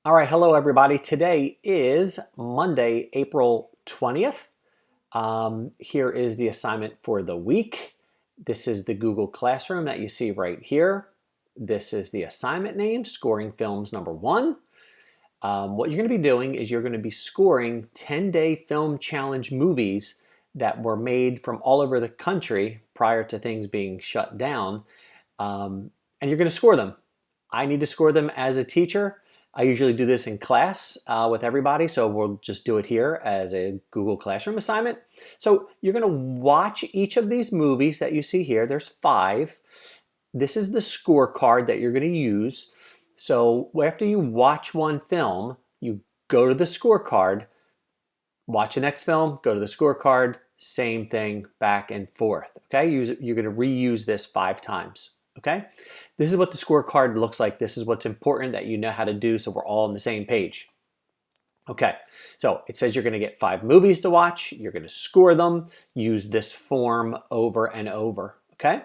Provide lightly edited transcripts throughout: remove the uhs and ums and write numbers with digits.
All right, hello everybody. Today is Monday, April 20th. Here is the assignment for the week. This is the Google Classroom that you see right here. This is the assignment name, Scoring Films number 1. What you're going to be doing is you're going to be scoring 10-day film challenge movies that were made from all over the country prior to things being shut down. And you're going to score them. I need to score them as a teacher. I usually do this in class with everybody, so we'll just do it here as a Google Classroom assignment. So you're going to watch each of these movies that you see here. There's 5. This is the scorecard that you're going to use. So after you watch one film, you go to the scorecard, watch the next film, go to the scorecard, same thing, back and forth. Okay, you're going to reuse this 5 times. Okay, this is what the scorecard looks like. This is what's important that you know how to do so we're all on the same page. Okay, so it says you're going to get 5 movies to watch. You're going to score them. Use this form over and over. Okay.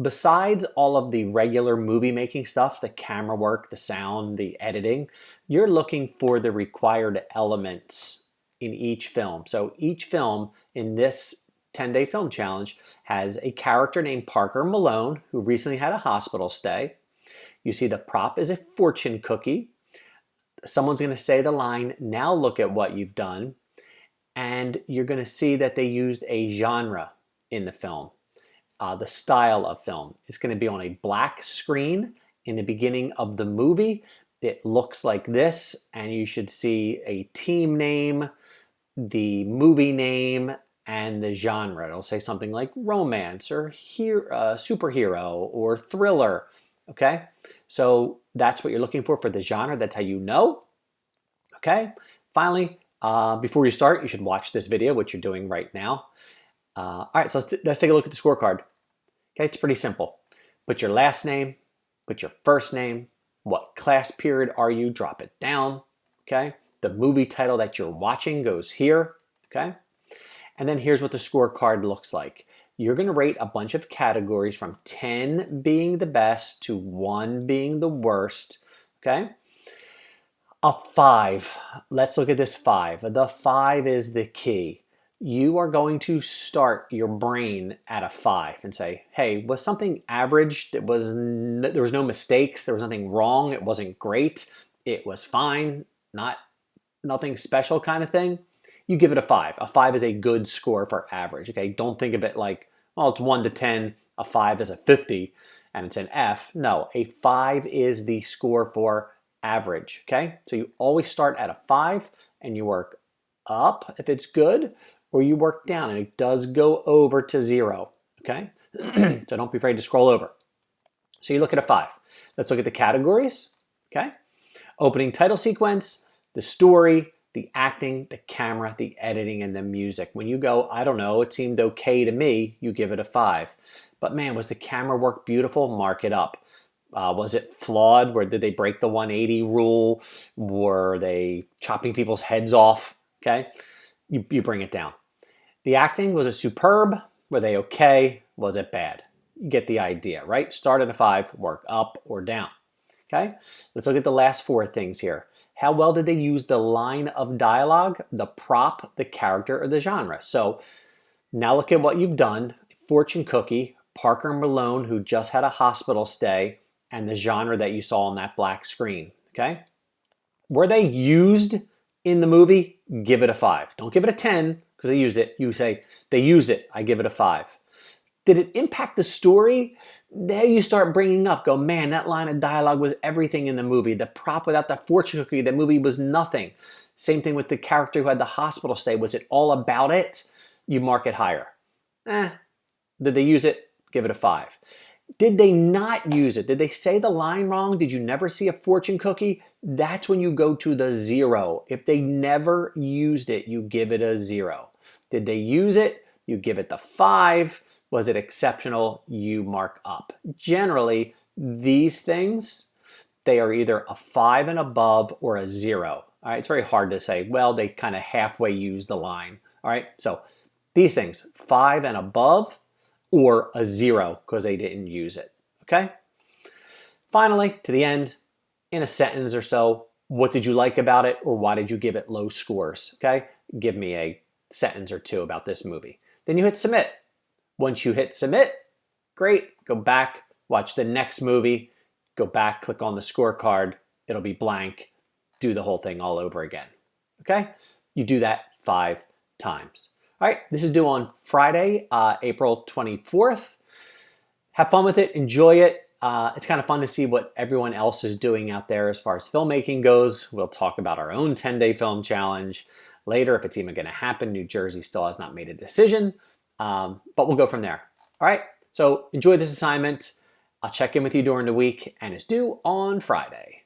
Besides all of the regular movie making stuff, the camera work, the sound, the editing, you're looking for the required elements in each film. So each film in this 10-day film challenge has a character named Parker Malone who recently had a hospital stay. You see the prop is a fortune cookie. Someone's going to say the line, "Now look at what you've done." And you're going to see that they used a genre in the film. The style of film is going to be on a black screen in the beginning of the movie. It looks like this, and you should see a team name, the movie name, and the genre. It'll say something like romance or superhero or thriller. Okay, so that's what you're looking for the genre. That's how you know. Okay, finally, before you start, you should watch this video, which you're doing right now. All right, so let's take a look at the scorecard. Okay, it's pretty simple. Put your last name, put your first name, what class period are you, drop it down. Okay, the movie title that you're watching goes here. Okay. And then here's what the scorecard looks like. You're going to rate a bunch of categories from 10 being the best to 1 being the worst. Okay? A 5. Let's look at this 5. The 5 is the key. You are going to start your brain at a 5 and say, hey, was something average? There was no mistakes. There was nothing wrong. It wasn't great. It was fine. Nothing special kind of thing. You give it a 5. A 5 is a good score for average. Okay, don't think of it like, well, it's 1 to 10. A 5 is a 50, and it's an F. No, a 5 is the score for average. Okay, so you always start at a 5, and you work up if it's good, or you work down, and it does go over to 0. Okay, so don't be afraid to scroll over. So you look at a 5. Let's look at the categories. Okay, opening title sequence, the story, the acting, the camera, the editing, and the music. When you go, I don't know, it seemed okay to me, you give it a 5. But man, was the camera work beautiful? Mark it up. Was it flawed? Did they break the 180 rule? Were they chopping people's heads off? Okay, you bring it down. The acting, was it superb? Were they okay? Was it bad? You get the idea, right? Start at a 5, work up or down. Okay, let's look at the last 4 things here. How well did they use the line of dialogue, the prop, the character, or the genre? So now look at what you've done. Fortune cookie, Parker Malone, who just had a hospital stay, and the genre that you saw on that black screen. Okay, were they used in the movie? Give it a 5. Don't give it a 10 because they used it. You say they used it. I give it a 5. Did it impact the story? There you start bringing up, go, man, that line of dialogue was everything in the movie. The prop without the fortune cookie, the movie was nothing. Same thing with the character who had the hospital stay. Was it all about it? You mark it higher. Did they use it? Give it a 5. Did they not use it? Did they say the line wrong? Did you never see a fortune cookie? That's when you go to the 0. If they never used it, you give it a 0. Did they use it? You give it the 5. Was it exceptional? You mark up. Generally, these things, they are either a 5 and above or a 0. All right, it's very hard to say, well, they kind of halfway use the line. All right, so these things, 5 and above or a 0 because they didn't use it. Okay? Finally, to the end, in a sentence or so, what did you like about it, or why did you give it low scores? Okay, give me a sentence or two about this movie. Then you hit submit. Once you hit submit, great, go back, watch the next movie, go back, click on the scorecard, it'll be blank, do the whole thing all over again. Okay, you do that 5 times. All right, this is due on Friday, April 24th. Have fun with it, enjoy it. It's kind of fun to see what everyone else is doing out there as far as filmmaking goes. We'll talk about our own 10-day film challenge later, if it's even going to happen. New Jersey still has not made a decision, but we'll go from there. All right, so enjoy this assignment. I'll check in with you during the week, and it's due on Friday.